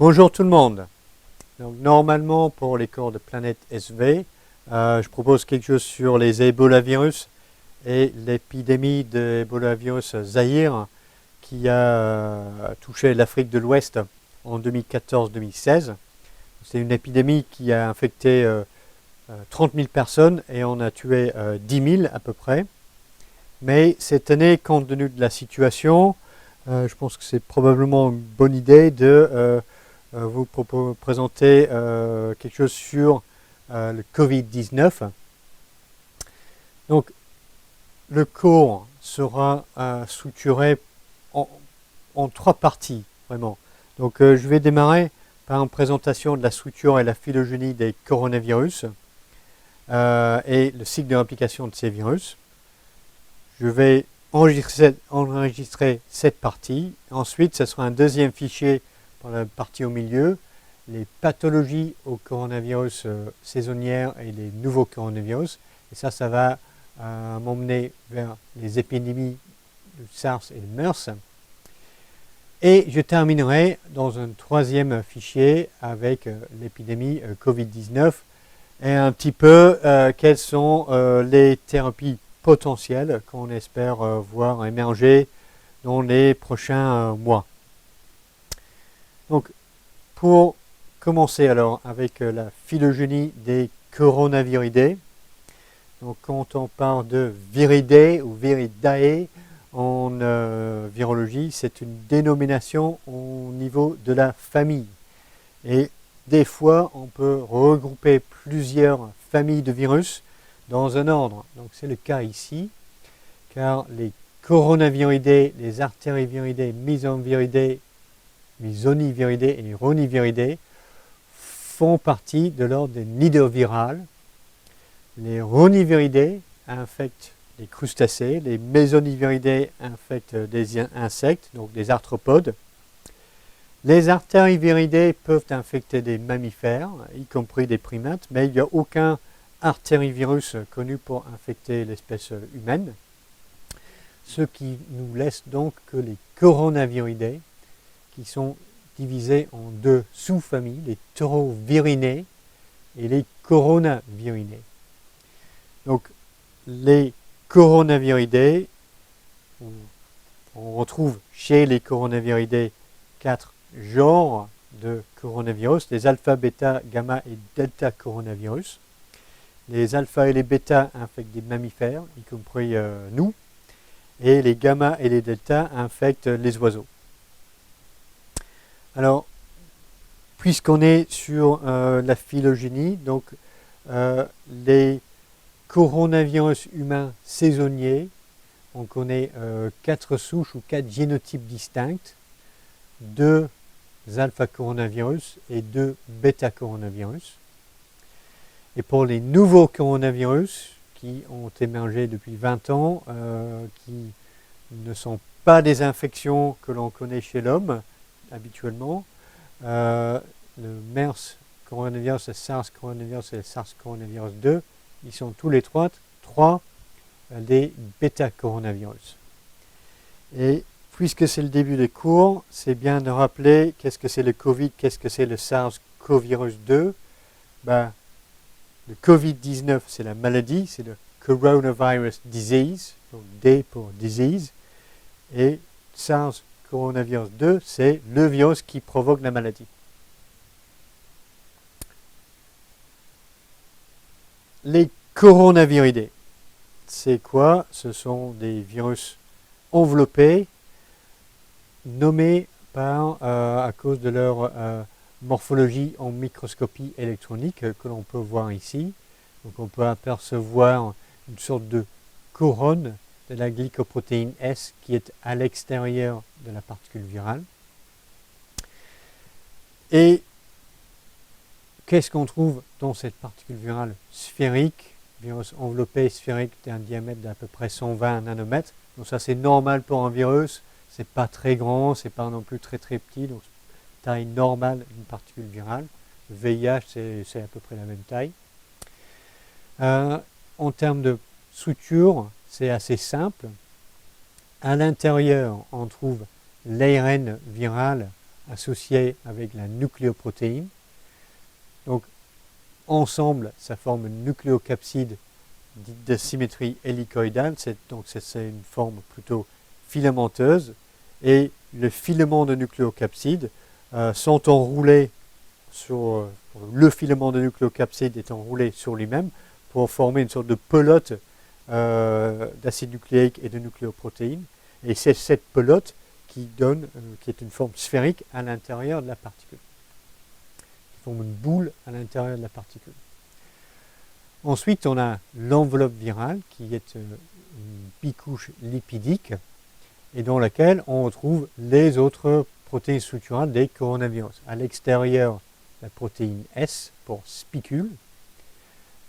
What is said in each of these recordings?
Bonjour tout le monde. Donc, normalement, pour les cours de Planète SV, je propose quelque chose sur les Ebola-virus et l'épidémie de Ebola-virus Zaïre qui a touché l'Afrique de l'Ouest en 2014-2016. C'est une épidémie qui a infecté 30 000 personnes et on a tué 10 000 à peu près. Mais cette année, compte tenu de la situation, je pense que c'est probablement une bonne idée de vous présenter quelque chose sur le Covid-19. Donc, le cours sera structuré en trois parties, vraiment. Donc, je vais démarrer par une présentation de la structure et la phylogénie des coronavirus et le cycle de réplication de ces virus. Je vais enregistrer cette partie. Ensuite, ce sera un deuxième fichier pour la partie au milieu, les pathologies au coronavirus saisonnières et les nouveaux coronavirus. Et ça va m'emmener vers les épidémies de SARS et de MERS. Et je terminerai dans un troisième fichier avec l'épidémie Covid-19 et un petit peu quelles sont les thérapies potentielles qu'on espère voir émerger dans les prochains mois. Donc, pour commencer alors avec la phylogénie des coronaviridés, donc quand on parle de viridés ou viridae en virologie, c'est une dénomination au niveau de la famille. Et des fois, on peut regrouper plusieurs familles de virus dans un ordre. Donc c'est le cas ici, car les coronaviridés, les artériviridés, mesoniviridés et roniviridés font partie de l'ordre des nidovirales. Les roniviridés infectent les crustacés, les mesoniviridés infectent des insectes, donc des arthropodes. Les artériviridés peuvent infecter des mammifères, y compris des primates, mais il n'y a aucun artérivirus connu pour infecter l'espèce humaine. Ce qui nous laisse donc que les coronaviridés, qui sont divisés en deux sous-familles, les taurovirinés et les coronavirinés. Donc, les coronaviridés, on retrouve chez les coronaviridés 4 genres de coronavirus, les alpha, bêta, gamma et delta coronavirus. Les alpha et les bêta infectent des mammifères, y compris nous, et les gamma et les delta infectent les oiseaux. Alors, puisqu'on est sur la phylogénie, donc les coronavirus humains saisonniers, on connaît 4 souches ou 4 génotypes distincts, 2 alpha coronavirus et 2 bêta coronavirus. Et pour les nouveaux coronavirus qui ont émergé depuis 20 ans, qui ne sont pas des infections que l'on connaît chez l'homme habituellement, le MERS coronavirus, le SARS coronavirus et le SARS coronavirus 2, ils sont tous les trois des bêta coronavirus. Et puisque c'est le début des cours, c'est bien de rappeler qu'est-ce que c'est le Covid, qu'est-ce que c'est le SARS-CoV-2. Le Covid-19, c'est la maladie, c'est le coronavirus disease, donc D pour disease, et SARS coronavirus 2, c'est le virus qui provoque la maladie. Les coronaviridés, c'est quoi? Ce sont des virus enveloppés, nommés à cause de leur morphologie en microscopie électronique que l'on peut voir ici. Donc on peut apercevoir une sorte de couronne de la glycoprotéine S qui est à l'extérieur de la particule virale. Et qu'est-ce qu'on trouve dans cette particule virale sphérique, virus enveloppé sphérique d'un diamètre d'à peu près 120 nanomètres. Donc ça c'est normal pour un virus, c'est pas très grand, c'est pas non plus très très petit, donc taille normale d'une particule virale. Le VIH c'est à peu près la même taille. En termes de structure, c'est assez simple. À l'intérieur, on trouve l'ARN viral associés avec la nucléoprotéine. Donc, ensemble, ça forme une nucléocapside dite de symétrie hélicoïdale. Donc, c'est une forme plutôt filamenteuse. Et les filaments de nucléocapside sont enroulés sur... le filament de nucléocapside est enroulé sur lui-même pour former une sorte de pelote d'acide nucléique et de nucléoprotéines. Et c'est cette pelote qui est une forme sphérique à l'intérieur de la particule. Qui forme une boule à l'intérieur de la particule. Ensuite, on a l'enveloppe virale qui est une bicouche lipidique et dans laquelle on retrouve les autres protéines structurales des coronavirus. À l'extérieur, la protéine S pour spicule.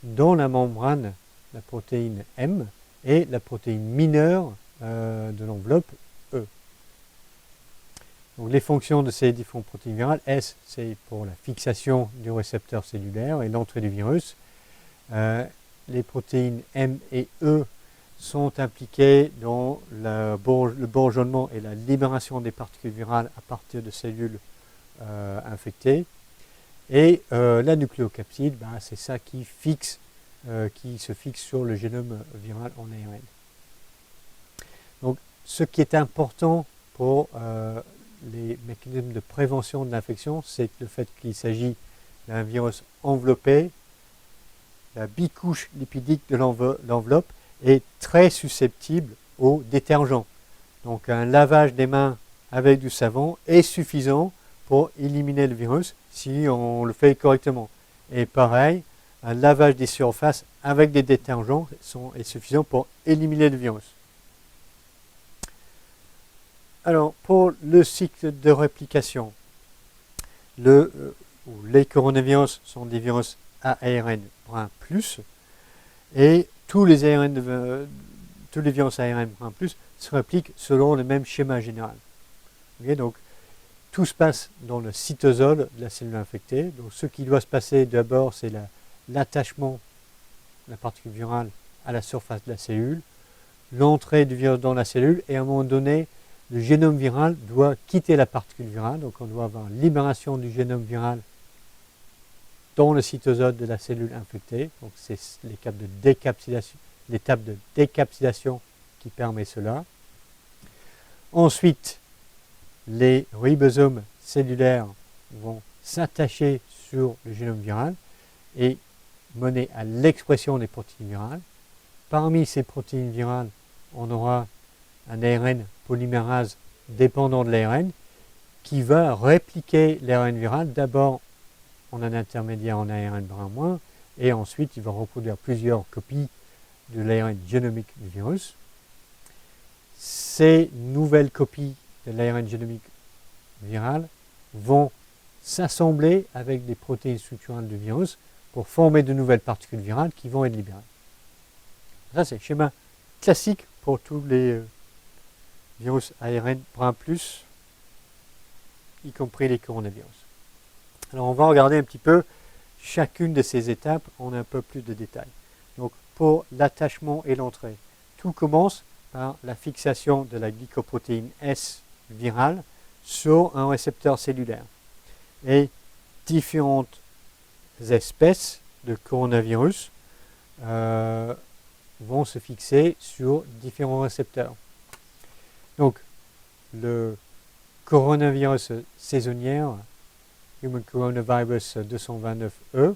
Dans la membrane, la protéine M et la protéine mineure de l'enveloppe E. Donc les fonctions de ces différentes protéines virales, S c'est pour la fixation du récepteur cellulaire et l'entrée du virus. Les protéines M et E sont impliquées dans le bourgeonnement et la libération des particules virales à partir de cellules infectées. Et la nucléocapside, c'est ça qui se fixe sur le génome viral en ARN. Donc, ce qui est important pour les mécanismes de prévention de l'infection, c'est le fait qu'il s'agit d'un virus enveloppé. La bicouche lipidique de l'enveloppe est très susceptible aux détergents. Donc, un lavage des mains avec du savon est suffisant pour éliminer le virus si on le fait correctement. Et pareil, un lavage des surfaces avec des détergents est suffisant pour éliminer le virus. Alors, pour le cycle de réplication, les coronavirus sont des virus ARN brun plus, et tous les virus ARN brun plus se répliquent selon le même schéma général. Okay, donc, tout se passe dans le cytosol de la cellule infectée. Donc, ce qui doit se passer d'abord, c'est l'attachement de la particule virale à la surface de la cellule, l'entrée du virus dans la cellule, et à un moment donné, le génome viral doit quitter la particule virale. Donc, on doit avoir une libération du génome viral dans le cytosol de la cellule infectée. Donc, c'est l'étape de décapsidation qui permet cela. Ensuite, les ribosomes cellulaires vont s'attacher sur le génome viral et mener à l'expression des protéines virales. Parmi ces protéines virales, on aura un ARN polymérase dépendant de l'ARN qui va répliquer l'ARN viral d'abord en un intermédiaire en ARN brun-moins et ensuite il va reproduire plusieurs copies de l'ARN génomique du virus. Ces nouvelles copies de l'ARN génomique viral vont s'assembler avec des protéines structurales du virus pour former de nouvelles particules virales qui vont être libérées. Ça, c'est le schéma classique pour tous les virus ARN brun plus, y compris les coronavirus. Alors, on va regarder un petit peu chacune de ces étapes en un peu plus de détails. Donc, pour l'attachement et l'entrée, tout commence par la fixation de la glycoprotéine S virale sur un récepteur cellulaire. Et différentes espèces de coronavirus vont se fixer sur différents récepteurs. Donc, le coronavirus saisonnière, Human Coronavirus 229E,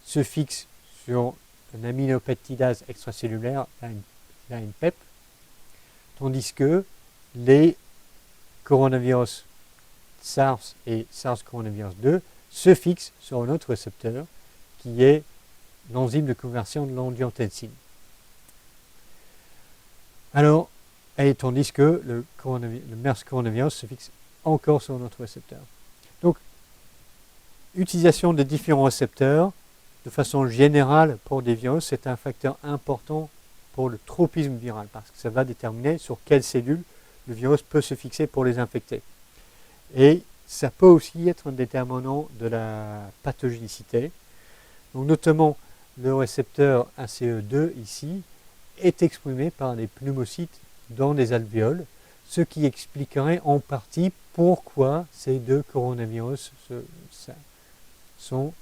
se fixe sur une aminopeptidase extracellulaire, la PEP, tandis que les coronavirus SARS et SARS coronavirus 2 se fixent sur un autre récepteur qui est l'enzyme de conversion de l'angiotensine. Alors, et tandis que le MERS coronavirus se fixe encore sur un autre récepteur. Donc, utilisation de différents récepteurs de façon générale pour des virus, c'est un facteur important pour le tropisme viral parce que ça va déterminer sur quelles cellules le virus peut se fixer pour les infecter. Et ça peut aussi être un déterminant de la pathogénicité. Donc, notamment, le récepteur ACE2 ici est exprimé par des pneumocytes dans des alvéoles, ce qui expliquerait en partie pourquoi ces deux coronavirus sont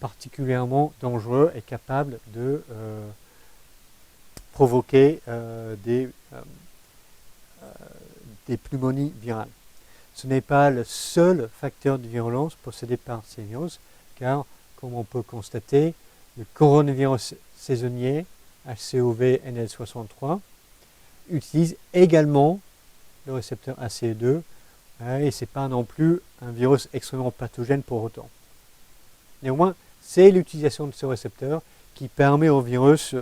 particulièrement dangereux et capables de provoquer des pneumonies virales. Ce n'est pas le seul facteur de virulence possédé par ces virus, car, comme on peut constater, le coronavirus saisonnier, HCOV-NL63, utilise également le récepteur ACE2, et ce n'est pas non plus un virus extrêmement pathogène pour autant. Néanmoins, c'est l'utilisation de ce récepteur qui permet au virus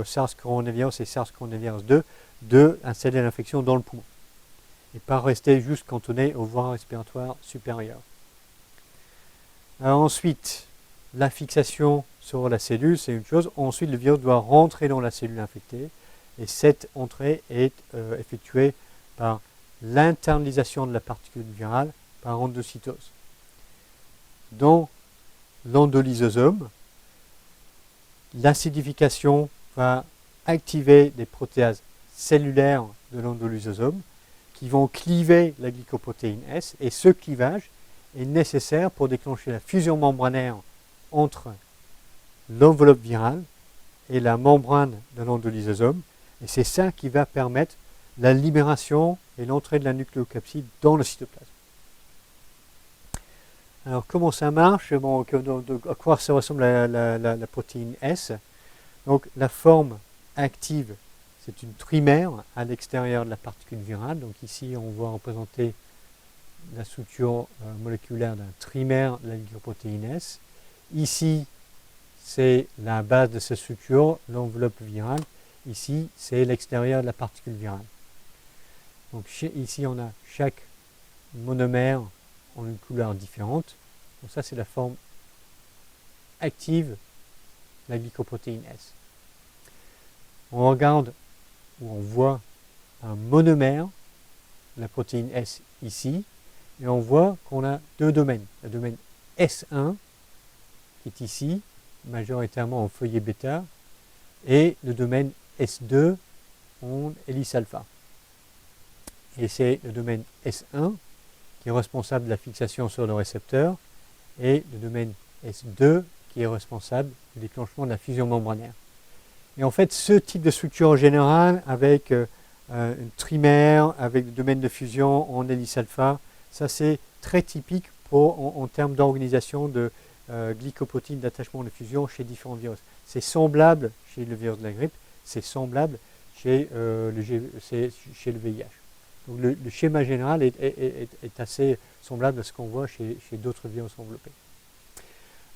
SARS coronavirus et SARS coronavirus 2 d'installer l'infection dans le poumon et pas rester juste cantonné aux voies respiratoires supérieures. Alors ensuite, la fixation sur la cellule, c'est une chose. Ensuite, le virus doit rentrer dans la cellule infectée et cette entrée est effectuée par l'internalisation de la particule virale par endocytose. Dans l'endolysosome, l'acidification va activer des protéases cellulaires de l'endolysosome qui vont cliver la glycoprotéine S, et ce clivage est nécessaire pour déclencher la fusion membranaire entre l'enveloppe virale et la membrane de l'endolysosome, et c'est ça qui va permettre la libération et l'entrée de la nucléocapside dans le cytoplasme. Alors comment ça marche? Bon, à quoi ça ressemble la protéine S? Donc la forme active, c'est une trimère à l'extérieur de la particule virale. Donc ici, on voit représenter la structure moléculaire d'un trimère de la glycoprotéine S. Ici, c'est la base de cette structure, l'enveloppe virale. Ici, c'est l'extérieur de la particule virale. Donc ici, on a chaque monomère en une couleur différente. Donc ça, c'est la forme active de la glycoprotéine S. On regarde où on voit un monomère de la protéine S ici, et on voit qu'on a deux domaines. Le domaine S1, qui est ici, majoritairement en feuillet bêta, et le domaine S2 en hélice alpha. Et c'est le domaine S1 qui est responsable de la fixation sur le récepteur, et le domaine S2 qui est responsable du déclenchement de la fusion membranaire. Et en fait, ce type de structure en général, avec une trimère, avec le domaine de fusion en hélice alpha, ça c'est très typique en termes d'organisation de glycoprotéines d'attachement de fusion chez différents virus. C'est semblable chez le virus de la grippe, c'est semblable chez le VIH. Donc le schéma général est assez semblable à ce qu'on voit chez d'autres virus enveloppés.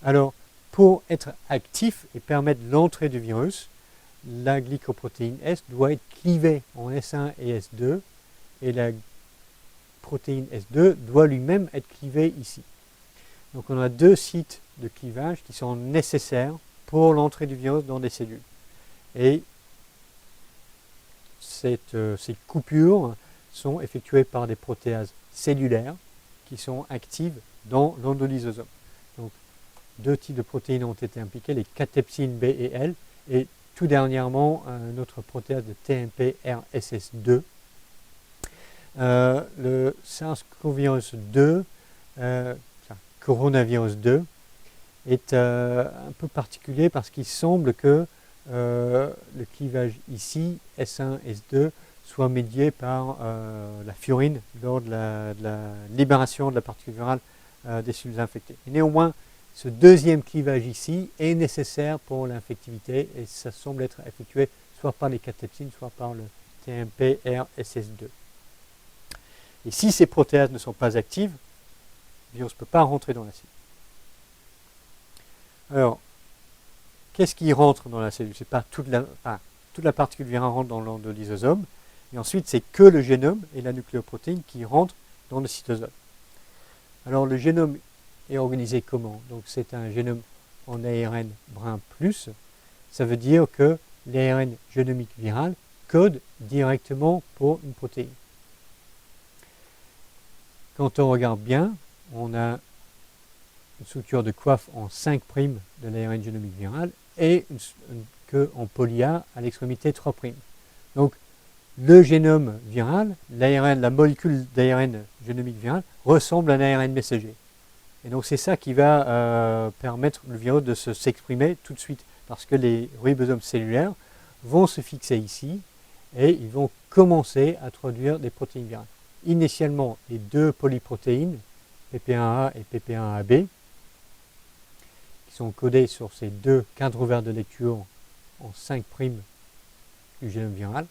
Alors, pour être actif et permettre l'entrée du virus, la glycoprotéine S doit être clivée en S1 et S2, et la protéine S2 doit lui-même être clivée ici. Donc on a deux sites de clivage qui sont nécessaires pour l'entrée du virus dans des cellules. Et ces coupures sont effectuées par des protéases cellulaires qui sont actives dans l'endolysosome. Donc deux types de protéines ont été impliquées, les catepsines B et L, et tout dernièrement, notre protéase de TMP-RSS2. Le SARS-CoV-2, coronavirus 2, est un peu particulier parce qu'il semble que le clivage ici, S1, S2, soit médié par la furine lors de la libération de la particule virale des cellules infectées. Et néanmoins, ce deuxième clivage ici est nécessaire pour l'infectivité et ça semble être effectué soit par les catepsines, soit par le TMP-RSS2. Et si ces protéases ne sont pas actives, le virus ne peut pas rentrer dans la cellule. Alors, qu'est-ce qui rentre dans la cellule? C'est pas toute la particule virale rentre dans l'endolysosome, et ensuite c'est que le génome et la nucléoprotéine qui rentrent dans le cytosol. Alors le génome est organisé comment? Donc c'est un génome en ARN brun plus. Ça veut dire que l'ARN génomique viral code directement pour une protéine. Quand on regarde bien, on a une structure de coiffe en 5' de l'ARN génomique viral et une queue en poly-A à l'extrémité 3'. Donc le génome viral, l'ARN, la molécule d'ARN génomique viral, ressemble à un ARN messager. Et donc c'est ça qui va permettre le virus de s'exprimer tout de suite, parce que les ribosomes cellulaires vont se fixer ici et ils vont commencer à produire des protéines virales. Initialement, les deux polyprotéines, PP1A et PP1AB, qui sont codées sur ces deux cadres ouverts de lecture en 5' du génome viral.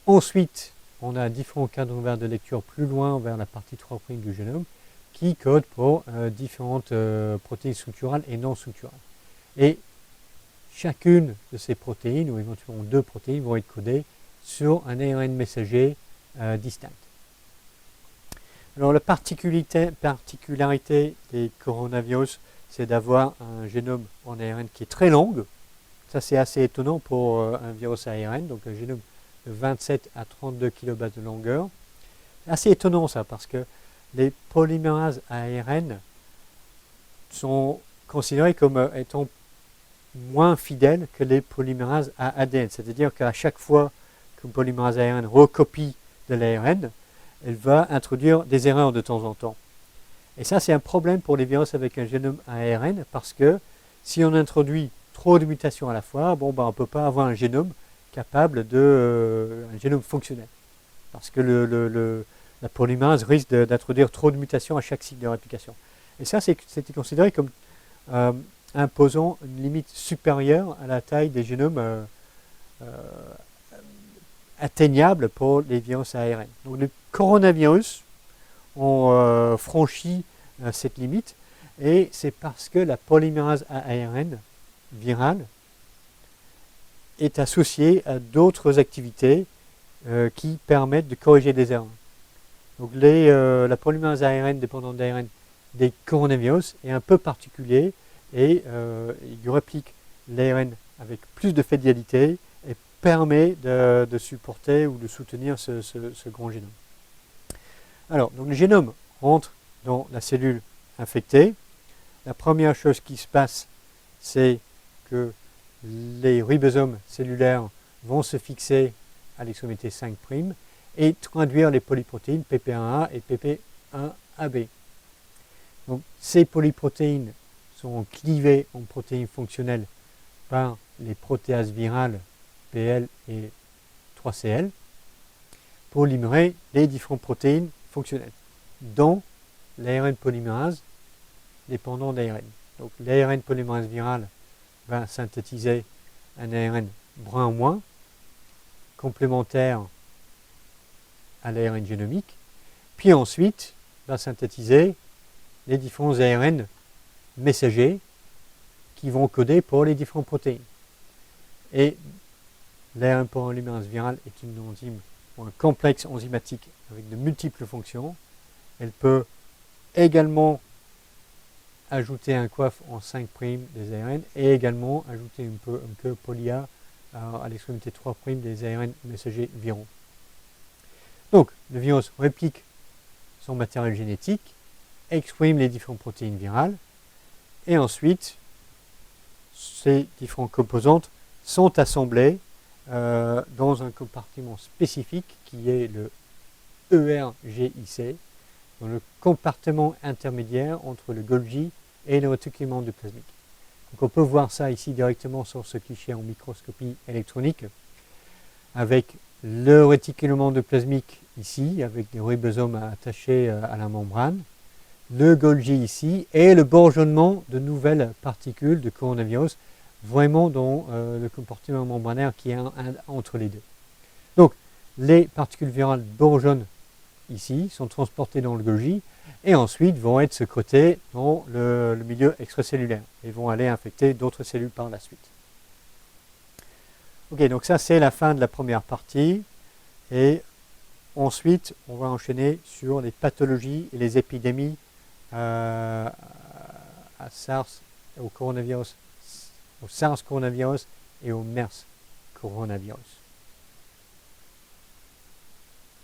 Ensuite, on a différents cadres ouverts de lecture plus loin vers la partie 3' du génome qui codent pour différentes protéines structurales et non structurales. Et chacune de ces protéines, ou éventuellement deux protéines, vont être codées sur un ARN messager distinct. Alors la particularité des coronavirus, c'est d'avoir un génome en ARN qui est très long. Ça c'est assez étonnant pour un virus ARN, donc un génome de 27 à 32 kilobases de longueur. C'est assez étonnant ça, parce que les polymérases ARN sont considérés comme étant moins fidèles que les polymérases à ADN. C'est-à-dire qu'à chaque fois qu'une polymérase ARN recopie de l'ARN, elle va introduire des erreurs de temps en temps. Et ça, c'est un problème pour les virus avec un génome ARN, parce que si on introduit trop de mutations à la fois, on ne peut pas avoir un génome capable de un génome fonctionnel. Parce que la polymérase risque d'introduire trop de mutations à chaque cycle de réplication. Et ça, c'était considéré comme imposant une limite supérieure à la taille des génomes atteignables pour les virus ARN. Donc les coronavirus ont franchi cette limite, et c'est parce que la polymérase ARN virale est associée à d'autres activités qui permettent de corriger des erreurs. Donc la polymérase ARN dépendante d'ARN des coronavirus est un peu particulier, et il réplique l'ARN avec plus de fidélité et permet de supporter ou de soutenir ce grand génome. Alors, donc le génome rentre dans la cellule infectée. La première chose qui se passe, c'est que les ribosomes cellulaires vont se fixer à l'extrémité 5' et traduire les polyprotéines PP1A et PP1AB. Donc, ces polyprotéines sont clivées en protéines fonctionnelles par les protéases virales PL et 3CL pour libérer les différentes protéines fonctionnelles, dont l'ARN polymérase dépendant d'ARN. Donc l'ARN polymérase virale va synthétiser un ARN brun moins, complémentaire à l'ARN génomique, puis ensuite va synthétiser les différents ARN messagers qui vont coder pour les différentes protéines. Et l'ARN polymérase virale est une enzyme ou un complexe enzymatique avec de multiples fonctions. Elle peut également ajouter un coiffe en 5' des ARN et également ajouter une queue poly-A à l'extrémité 3' des ARN messagers viraux. Donc, le virus réplique son matériel génétique, exprime les différentes protéines virales, et ensuite, ces différentes composantes sont assemblées dans un compartiment spécifique qui est le ERGIC, dans le compartiment intermédiaire entre le Golgi et le réticulum endoplasmique. Donc on peut voir ça ici directement sur ce cliché en microscopie électronique, avec le réticulum endoplasmique ici, avec des ribosomes attachés à la membrane, le Golgi ici, et le bourgeonnement de nouvelles particules de coronavirus, vraiment dans le compartiment membranaire qui est entre les deux. Donc, les particules virales bourgeonnent ici, sont transportées dans le Golgi, et ensuite vont être sécrétées dans le milieu extracellulaire, et vont aller infecter d'autres cellules par la suite. Ok, donc ça c'est la fin de la première partie, et ensuite on va enchaîner sur les pathologies et les épidémies à SARS, au coronavirus, au SARS coronavirus et au MERS coronavirus.